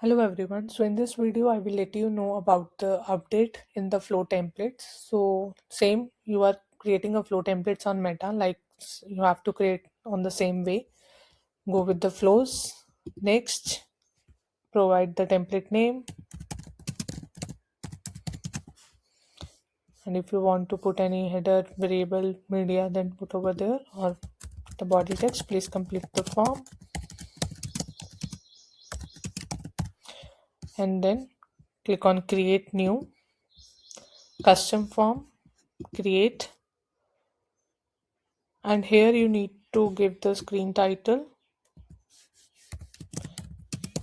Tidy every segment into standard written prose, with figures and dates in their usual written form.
Hello everyone. So in this video, I will let you know about the update in the flow templates. So same, you are creating a flow templates on Meta, like you have to create on the same way. Go with the flows. Next, provide the template name. And if you want to put any header, variable, media, then put over there or the body text, please complete the form. And then click on create new custom form, create. And here you need to give the screen title,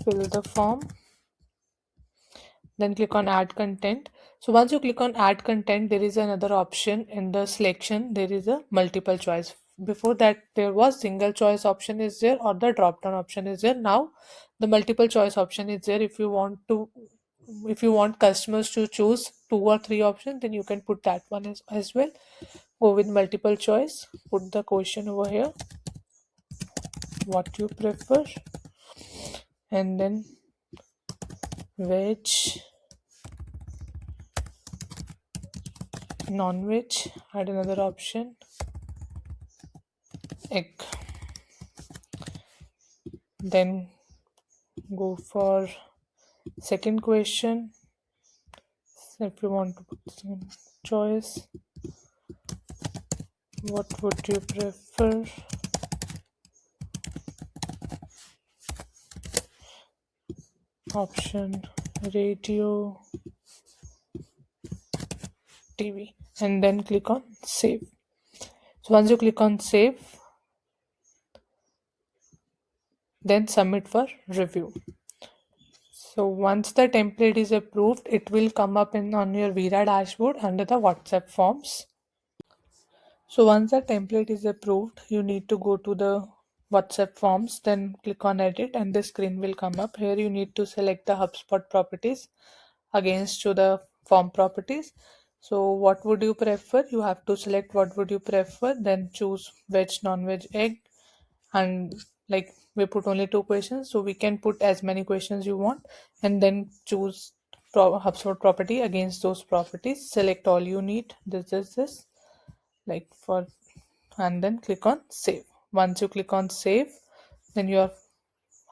fill the form, then click on add content. So once you click on add content, there is another option in the selection. There is a multiple choice. Before that there was single choice option is there or the drop down option is there. Now the multiple choice option is there. If you want customers to choose 2 or 3 options, then you can put that one as well. Go with multiple choice, put the question over here, what you prefer, and then veg, non-veg, add another option, egg. Then go for second question. So if you want to put some choice, what would you prefer? Option radio, TV, and then click on save. So once you click on save, then submit for review. So once the template is approved, it will come up on your Vira dashboard under the WhatsApp forms. So once the template is approved, you need to go to the WhatsApp forms, then click on edit and the screen will come up. Here you need to select the HubSpot properties against to the form properties. So what would you prefer? You have to select what would you prefer, then choose veg, non-veg, egg, and like we put only 2 questions, so we can put as many questions you want, and then choose HubSpot property against those properties. Select all you need. This like for, and then click on save. Once you click on save, then your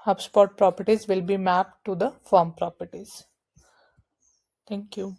HubSpot properties will be mapped to the form properties. Thank you.